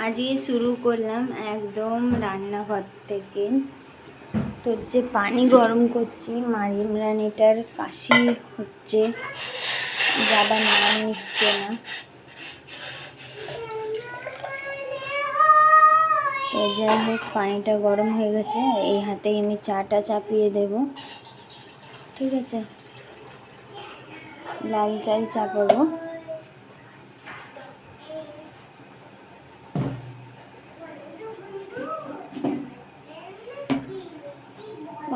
আজকে শুরু করলাম একদম রান্নাঘর থেকে। তো যে পানি গরম করছি, ইমরানিটার কাশি হচ্ছে, যাবার নাম নিচ্ছে না। তো যাই হোক, পানিটা গরম হয়ে গেছে, এই হাতে আমি চাটা চাপিয়ে দেব। ঠিক আছে, লাল চাই চাপাবো।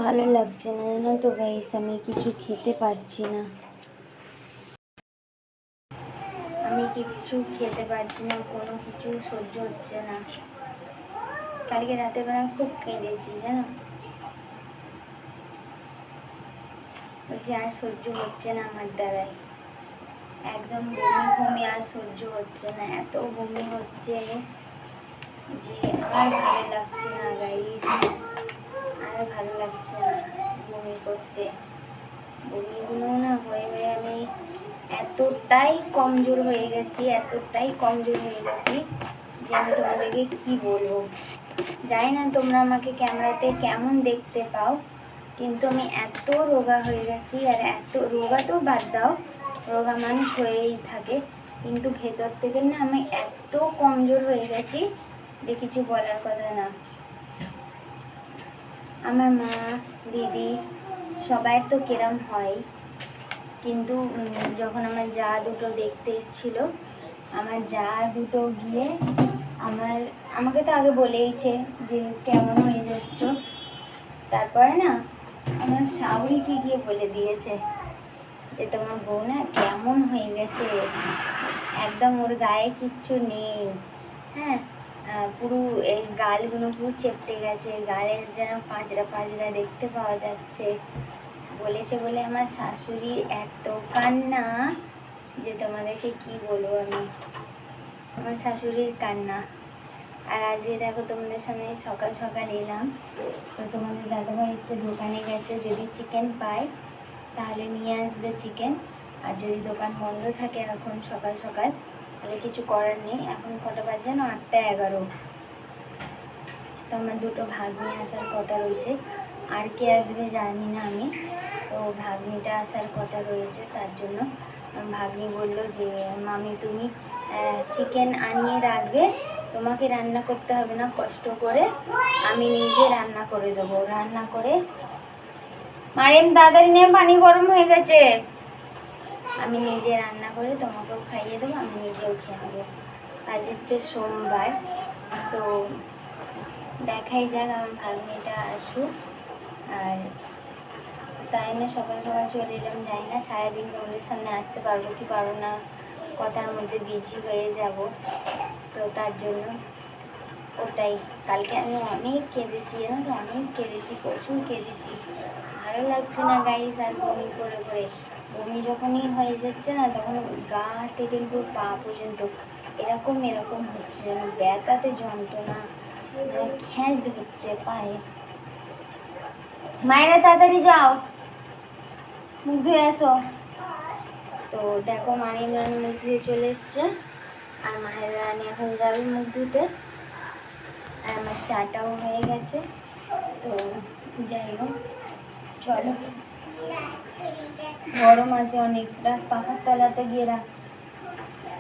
ভালো লাগছে না জানো তো গাইস, আমি কিছু খেতে পারছি না। কোনো কিছু সহ্য হচ্ছে না। কালকে রাতের বেলা খুব কেঁদেছি জানো, বলছি আর সহ্য হচ্ছে না আমার দ্বারাই। একদম বমি আর সহ্য হচ্ছে না, এত বমি হচ্ছে যে আর ভালো লাগছে না গাইস, আর ভালো লাগছে না বমি করতে। বমিগুলো না হয়ে হয়ে আমি এতটাই কমজোর হয়ে গেছি যে আমি তোমাদেরকে কি বলবো। জানি না তোমরা আমাকে ক্যামেরাতে কেমন দেখতে পাও, কিন্তু আমি এত রোগা হয়ে গেছি। আর এত রোগা তো বাদ দাও, রোগা মানুষ হয়েই থাকে, কিন্তু ভেতর থেকে না আমি এত কমজোর হয়ে গেছি যে কিছু বলার কথা না। আমার মা, দিদি সবার তো কেরম হয়, কিন্তু যখন আমার যা দুটো দেখতে এসেছিলো, আমার যা দুটো গিয়ে আমাকে তো আগে বলেইছে যে কেমন হয়ে যাচ্ছ। তারপরে না আমার শাশুড়িকে গিয়ে বলে দিয়েছে যে তোমার বউ না কেমন হয়ে গেছে, একদম ওর গায়ে কিচ্ছু নেই। হ্যাঁ, পুরো এই গালগুলো পুরো চেপটে গেছে, গালের যেন পাঁচড়া পাঁচড়া দেখতে পাওয়া যাচ্ছে বলেছে বলে আমার শাশুড়ি এত কান্না যে তোমাদেরকে কি বলবো আমি। আমার শাশুড়ির কান্না। আর আজকে দেখো তোমাদের সামনে সকাল সকাল এলাম। তো তোমাদের দাদাভাই হচ্ছে দোকানে গেছে, যদি চিকেন পায় তাহলে নিয়ে আসবে চিকেন। আর যদি দোকান বন্ধ থাকে এখন সকাল সকাল, তাহলে কিছু করার নেই। এখন কটা বাজে না, 8টা 11। তো আমার দুটো ভাগ্নি আসার কথা রয়েছে, আর কে আসবে জানি না আমি। তো ভাগ্নিটা আসার কথা রয়েছে, তার জন্য ভাগ্নি বলল যে মামি তুমি চিকেন আনিয়ে রাখবে, তোমাকে রান্না করতে হবে না কষ্ট করে, আমি নিজে রান্না করে দেবো। রান্না করে মারিম তাড়াতাড়ি নিয়ে, পানি গরম হয়ে গেছে, আমি নিজে রান্না করে তোমাকেও খাইয়ে দেবো, আমি নিজেও খেয়ে নেবো। আজ হচ্ছে সোমবার, তো দেখাই যাক আমার ভাগ্নিটা আসুক। আর তাই না সকাল সকাল চলে এলাম, জানি না সারাদিন তোমাদের সামনে আসতে পারবো কি পারবো না, কথার মধ্যে বিজি হয়ে যাব। তো তার জন্য ওটাই, কালকে আমি অনেক কেঁদেছি জানো তো, প্রচুর কেঁদেছি। ভালো লাগছে না গাইস, আর বমি করে করে, বমি যখনই হয়ে যাচ্ছে না তখন গা থেকে পুরো পা পর্যন্ত এরকম হচ্ছে, যেন ব্যথাতে যন্ত্রণা, খ্যাঁচ ধরছে পায়ে। মায়েরা তাড়াতাড়ি যাও, মুখ ধুয়ে আসো। তো দেখো মায়ের রানী মুখ ধুয়ে চলে এসছে, আর মায়ের রানী এখন যাবে মুখ ধুতে। আর আমার চাটাও হয়ে গেছে। তো যাই হোক, চলো, গরম আছে অনেক, রাখ পাখার তলাতে গিয়ে রাখ,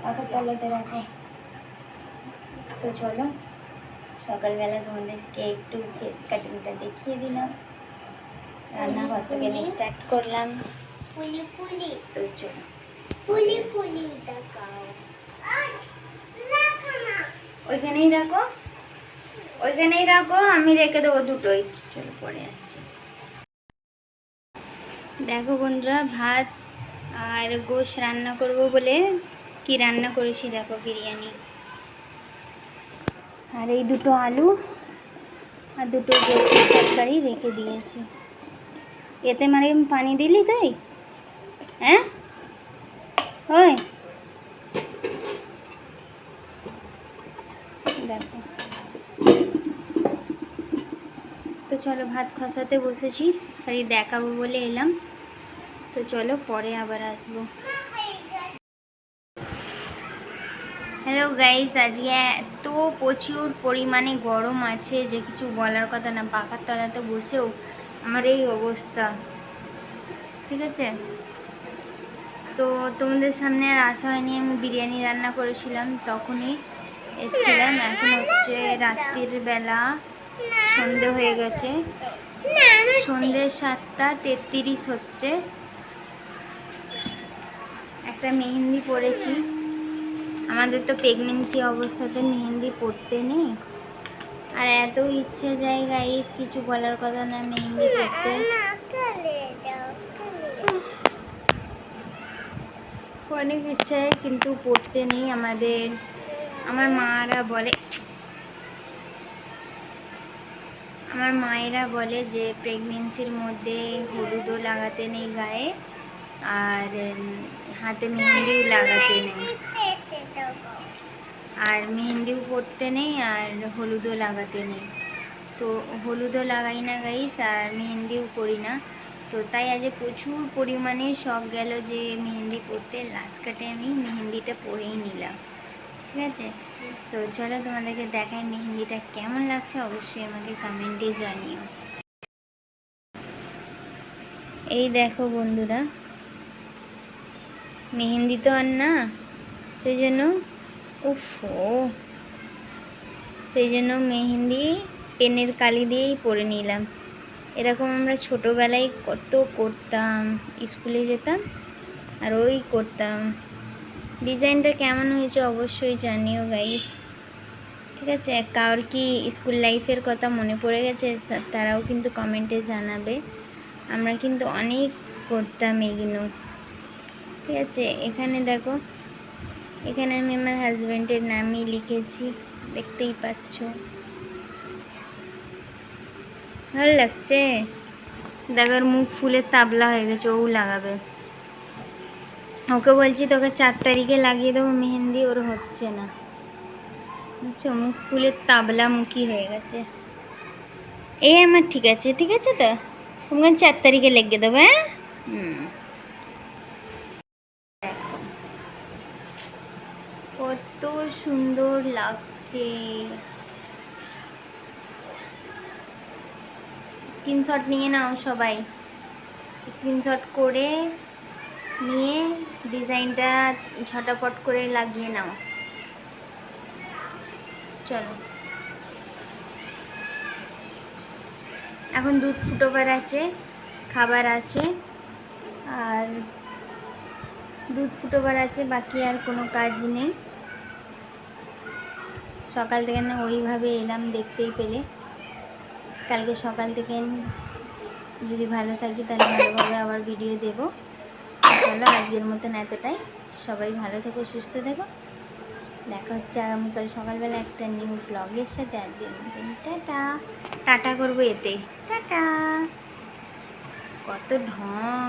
পাখার তলাতে রাখো। তো চলো, সকালবেলা তোমাদেরকে একটু ফেস কাটিংটা দেখিয়ে দিলাম, রান্নাঘর থেকে স্টার্ট করলাম। তো চলো, ওইখানেই রাখো, আমি রেখে দেবো দুটোই। চলো পরে আসছি। দেখো বন্ধুরা, ভাত আর গোশ রান্না করব বলে কি রান্না করেছি দেখো, বিরিয়ানি। আর এই দুটো আলু আর দুটো গোশের তরকারি রেখে দিয়েছি। এতে মানে পানি দিলি তাই? হ্যাঁ ওই দেখো। তো চলো, ভাত খসাতে বসেছি, তাই দেখাবো বলে এলাম। তো চলো পরে আবার আসবো। হ্যালো গাইস, আজকে এত প্রচুর পরিমাণে গরম আছে যে কিছু বলার কথা না। পাখার তলাতে বসেও আমার এই অবস্থা, ঠিক আছে। তো তোমাদের সামনে আর আসা হয়নি, আমি বিরিয়ানি রান্না করেছিলাম তখনই এসেছিলাম। এখন হচ্ছে রাত্রির বেলা, সন্ধে হয়ে গেছে, সন্ধে 7:33 হচ্ছে। একটা মেহেন্দি পড়েছি। আমাদের তো প্রেগনেন্সি অবস্থাতে মেহেন্দি পড়তে নেই, আর এত ইচ্ছে যায় গাইস, কিছু বলার কথা না মেহেন্দি পড়তে। অনেক ইচ্ছে কিন্তু পড়তে নেই আমাদের। আমার মায়েরা বলে যে প্রেগনেন্সির মধ্যে হলুদও লাগাতে নেই গায়ে, আর হাতে মেহেন্দিও লাগাতে নেই, আর মেহেন্দিও পড়তে নেই, আর হলুদও লাগাতে নেই। তো হলুদও লাগাই না গাইস, আর মেহেন্দিও করি না। তো তাই আজ প্রচুর পরিমাণে শখ গেল যে মেহেন্দি পরতে। লাস্ট কাটে আমি মেহেন্দিটা পরেই নিলাম, ঠিক আছে। তো চলো তোমাদেরকে দেখাই মেহেন্দিটা কেমন লাগছে, অবশ্যই আমাকে কমেন্টে জানিও। এই দেখো বন্ধুরা, মেহেন্দি তো আর না, সেই জন্য মেহেন্দি পেনের কালি দিয়েই পরে নিলাম। এরকম আমরা ছোটোবেলায় কত করতাম, স্কুলে যেতাম আর ওই করতাম। ডিজাইনটা কেমন হয়েছে অবশ্যই জানিও গাইস, ঠিক আছে। কার কি স্কুল লাইফের কথা মনে পড়ে গেছে তারাও কিন্তু কমেন্টে জানাবে। আমরা কিন্তু অনেক করতাম এগুলো, ঠিক আছে। এখানে দেখো, এখানে আমি আমার হাজব্যান্ডের নামই লিখেছি, দেখতেই পাচ্ছ। ভালো লাগছে। দেখার মুখ ফুলের তাবলা হয়ে গেছে, ও লাগাবে। ওকে বলছি তোকে 4 তারিখে লাগিয়ে দেবো মেহেন্দি, ওর হচ্ছে না, বুঝছো। মুখ ফুলের তাবলা মুখী হয়ে গেছে। আমার ঠিক আছে, ঠিক আছে। তো তোমাকে 4 তারিখে লেগে দেবো, হ্যাঁ। কত সুন্দর লাগছে। স্ক্রিনশট নিয়ে নাও সবাই, স্ক্রিনশট করে নিয়ে ডিজাইনটা ঝটাপট করে লাগিয়ে নাও। চলো, এখন দুধ ফুটোবার আছে, খাবার আছে, আর দুধ ফুটোবার আছে, বাকি আর কোনো কাজ নেই। সকাল থেকে না ওইভাবে এলাম, দেখতেই পেলে। কালকে সকাল থেকে যদি ভালো থাকি তাহলে ভালোভাবে আবার ভিডিও দেবো। চলো আজকের মতন এতটাই। সবাই ভালো থেকো, সুস্থ থেকো। দেখা হচ্ছে আগামীকাল সকালবেলা একটা নিউ ব্লগের সাথে। আজকের মতন টাটা। টাটা করবো এতে, টাটা। কত ঢং।